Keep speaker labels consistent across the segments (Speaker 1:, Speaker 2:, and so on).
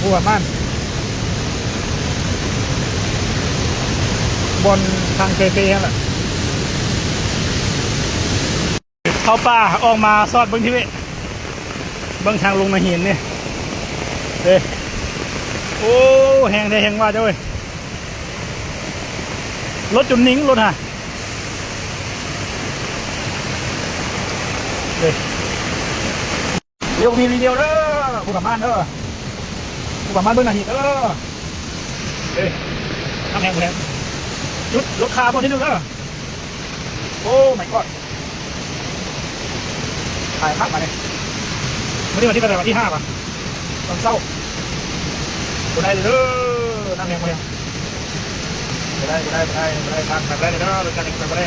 Speaker 1: ผู้ว่าม่านบนทางเตะๆแหละเข้าป่าออกมาซอดเบิ้งที่เบิ้งทางลงมาหินเนี่ยเด้โอ้แหงได้แหงว่าเจ้าเว้ยรถจุนนิ้งรถฮะเดี๋ยวมีวีเดีโอเด้อผู้กับบ้านเด้อผู้กับบ้านเบิ้งหน้าหินเด้อน้ำแหงจุดรถคาร์บอนที่นึงเด้อโอ้ไม่กอดถ่ายภาพมาเนี่ยวันนี้วันที่วันที่5ป่ะตอนเศร้ากูได้เลยเด้อน้ำแหงมาเนี่ยได้ทางแบบได้เลยเด้อรถการเองแบบได้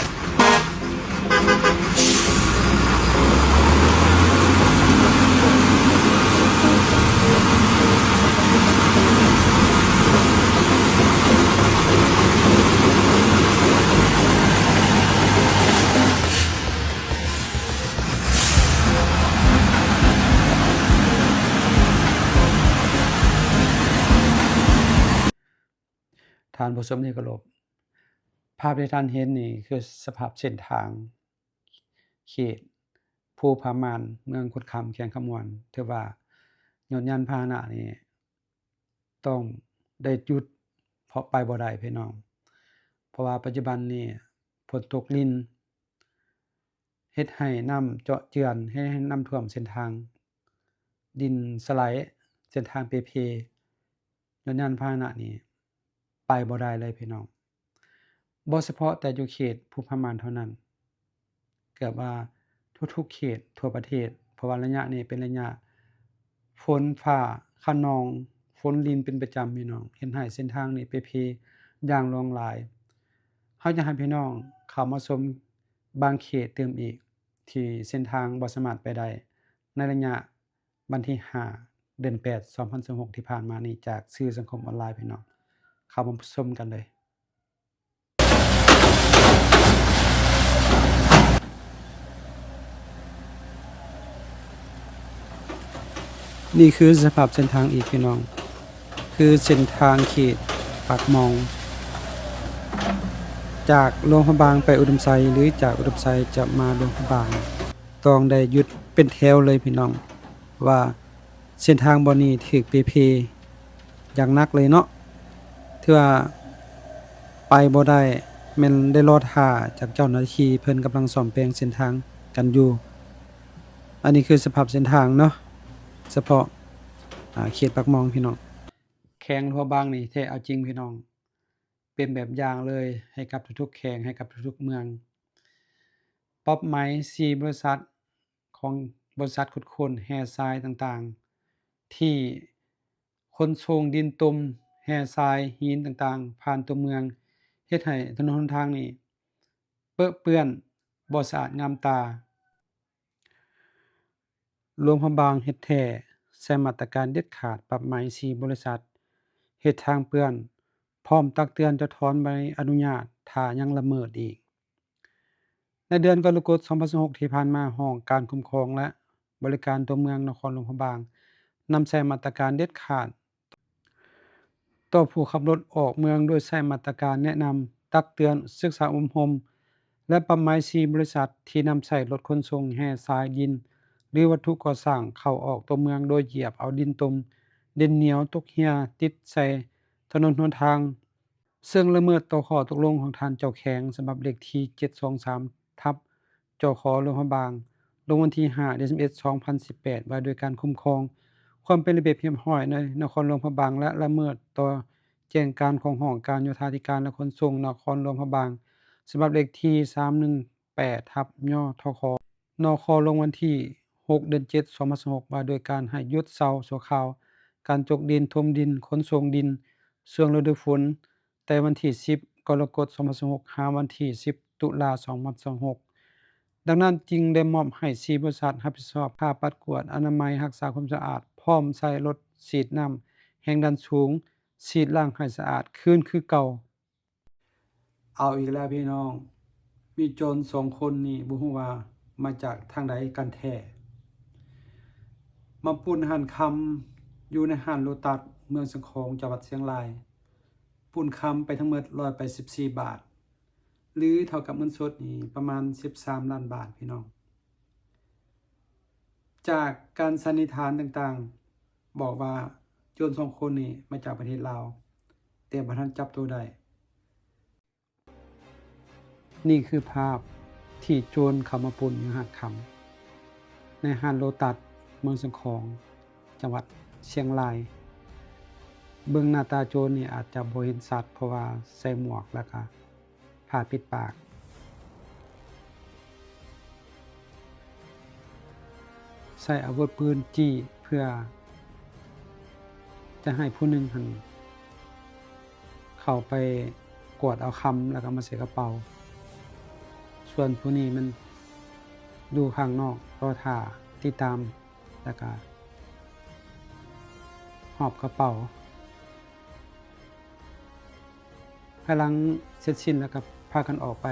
Speaker 2: ทานผู้ชมที่เคารพภาพที่ท่านเห็นนี่คือสภาพเส้นทางเขตภูผามานเมืองกุดคำแขวงคำมวนถือว่ายานพาหนะนี่ต้องได้หยุดเพราะไปบ่ได้พี่น้องเพราะว่าปัจจุบันนี้ฝนตกลิ้นเฮ็ดให้น้ำเจาะเจือนให้น้ำท่วมเส้นทางดินสไลด์เส้นทางเปยานพาหนะนี่ไปบ่ได้เลยพี่น้องบ่เฉพาะแต่อยู่เขตภูผามานเท่านั้นเกือบว่าทุกๆเขตทั่วประเทศเพราะว่าระยะนี้เป็นระยะฝนฟ้าคะนองฝนลิ้นเป็นประจำพี่น้องเห็นให้เส้นทางนี้เพอย่างหลวงหลายเฮาอยากให้พี่น้องเข้ามาชมบางเขตเติมอีกที่เส้นทางบ่สามารถไปได้ในระยะวันที่5เดือน8 2026ที่ผ่านมานี้จากสื่อสังคมออนไลน์พี่น้องเข้ามาชมกันเลยนี่คือสภาพเส้นทางอีกพี่น้องคือเส้นทางเขตปากมองจากโรงพยาบาลไปอุดมไซหรือจากอุดมไซจะมาโรงพยาบาลต้องได้หยุดเป็นแถวเลยพี่น้องว่าเส้นทางบ่นี้ถูกเพอย่างหนักเลยเนาะที่ว่าไปบ่ได้แม่นได้รอท่าจากเจ้าหน้าที่เพิ่นกำลังซ่อมแปลงเส้นทางกันอยู่อันนี้คือสภาพเส้นทางเนาะเฉพาะเขตปากมองพี่น้องแข่งทั่วบางนี่แท้เอาจริงพี่น้องเป็นแบบอย่างเลยให้กับทุกๆแข่งให้กับทุกๆเมืองป๊อบไม้4บริษัทของบริษัทขุดค้นแร่ทรายต่างๆที่ขนส่งดินตุ่มแร่ทรายหินต่างๆผ่านตัวเมืองเฮ็ดให้ถนนหนทางนี่เปื้อเปื้อนบ่สะอาดงามตาโรงพยาบาลเฮ็ดแท้ใช้มาตรการเด็ดขาดปรับไหม4บริษัทเฮ็ดทางเปื้อนพร้อมตักเตือนจะถอนใบอนุญาตถ้ายังละเมิดอีกในเดือนกรกฎาคม2026ที่ผ่านมาห้องการคุ้มครองและบริการตัวเมืองนครหลวงพระบางนำใช้มาตรการเด็ดขาดต่อผู้ขับรถออกเมืองโดยใช้มาตรการแนะนำตักเตือนศึกษาอบรมและปรับไหม4บริษัทที่นำใช้รถขนส่งแร่ทรายดินหรือวัตถุก่อสร้างเข้าออกตัวเมืองโดยเหยียบเอาดินตุ่มดินเหนียวตกเหี่ยติดใส่ถนนหนทางซึ่งละเมิดต่อข้อตกลงของท่านเจ้าแขวงฉบับเลขที่723ทับจข.หลวงพระบางลงวันที่5เดือน11 2018ว่าด้วยการคุ้มครองความเป็นระเบียบเรียบร้อยในนครหลวงพระบางและละเมิดต่อแจ้งการของห้องการโยธาธิการและขนส่งนครหลวงพระบางฉบับเลขที่318ทับยทค.นคลงวันที่6เดือน7 2026ว่าโดยการให้หยุดเช้าชั่วคราวการจกดินถมดินขนส่งดินช่วงฤดูฝนแต่วันที่10กรกฎาคม2026หาวันที่10ตุลาคม2026ดังนั้นจึงได้มอบให้4บริษัทรับผิดชอบค่าปัดกวาดอนามัยรักษาความสะอาดพร้อมใช้รถฉีดน้ำแรงดันสูงฉีดล้างให้สะอาดคืนคือเก่าเอาอีกแล้วพี่น้องมีโจร2คนนี่บ่ฮู้ว่ามาจากทางใดกันแท้มาปุ้นหันคำอยู่ในห้านโลตัส เมืองสังขงจังหวัดเชียงรายปูนคำไปทั้งหมด184 บาท หรือเท่ากับเงินสดนี่ประมาณ13 ล้านบาทพี่น้อง จากการสันนิษฐานต่างๆ บอกว่าโจร2 คนนี้มาจากประเทศลาว แต่บ่ทันจับตัวได้ นี่คือภาพที่โจรเข้ามาปล้นอยู่หาดคำในห้างโลตัสเมืองสังขงจังหวัดเชียงราย เบิ่งหน้าตาโจรนี่อาจจะบ่เห็นชัดเพราะว่าใส่หมวกแล้วก็ผ้าปิดปาก ใช้อาวุธปืนจี้เพื่อจะให้ผู้หนึ่งหั่นเข้าไปกวาดเอาคำแล้วก็มาใส่กระเป๋า ส่วนผู้นี้มันอยู่ข้างนอกรอท่าติดตามแล้วก็หอบกระเป๋าภายหลังเสร็จสิ้นแล้วก็พากันออกไป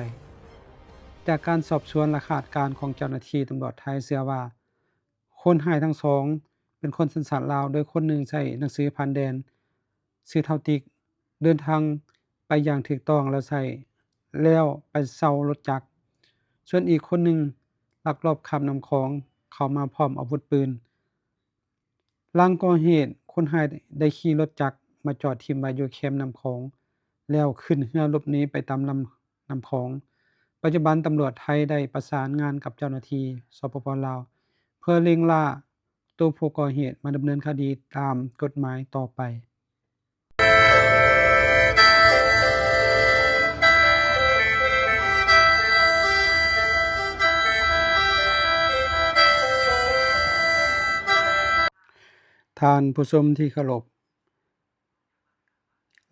Speaker 2: จากการสอบสวนและคาดการณ์ของเจ้าหน้าที่ตำรวจไทยเชื่อว่าคนร้ายทั้งสองเป็นคนสัญชาติลาวโดยคนหนึ่งใช้หนังสือผ่านแดนชื่อเท่าติกเดินทางไปอย่างถูกต้องแล้วไปเช่ารถจักรส่วนอีกคนหนึ่งลักลอบข้ามน้ำของเข้ามาพร้อมอาวุธปืนหลังก่อเหตุคนร้ายได้ขี่รถจักรมาจอดทิ้งไว้อยู่แคมป์น้ำของแล้วขึ้นเรือหลบหนีไปตามลำน้ำของปัจจุบันตำรวจไทยได้ประสานงานกับเจ้าหน้าที่สปป.ลาวเพื่อเร่งล่าตัวผู้ก่อเหตุมาดำเนินคดีตามกฎหมายต่อไปท่านผู้ชมที่เคารพ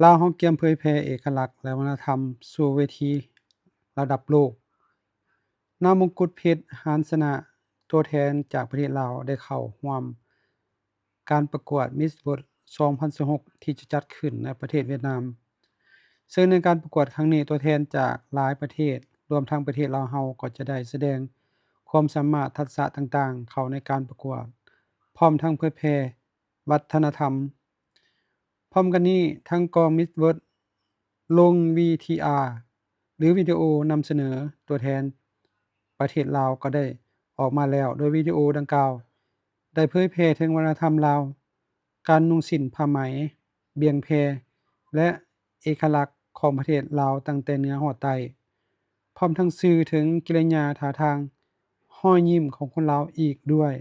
Speaker 2: ลาวเฮาเตรียมเผยแพร่เอกลักษณ์และวัฒนธรรมสู่เวทีระดับโลกนาวมงกุฎเพชร หาญชนะ ตัวแทนจากประเทศลาวได้เข้าร่วมการประกวด Miss World 2026 ที่จะจัดขึ้นในประเทศเวียดนาม ซึ่งในการประกวดครั้งนี้ตัวแทนจากหลายประเทศรวมทั้งประเทศลาวเฮาก็จะได้แสดงความสามารถทักษะต่างๆเข้าในการประกวดพร้อมทั้งเผยแพร่วัฒนธรรมพร้อมกันนี้ทางกอง Miss World ลง VTR หรือวิดีโอนำเสนอตัวแทนประเทศลาวก็ได้ออกมาแล้วโดยวิดีโอดังกล่าวได้เผยแพร่ถึงวัฒนธรรมลาวการนุ่งสิ้นผ้าไหมเบียงแพและเอกลักษณ์ของประเทศลาวตั้งแต่เหนือฮอดใต้พร้อมทั้งสื่อถึงกิริยาท่าทางรอยยิ้มของคนลาวอีกด้วย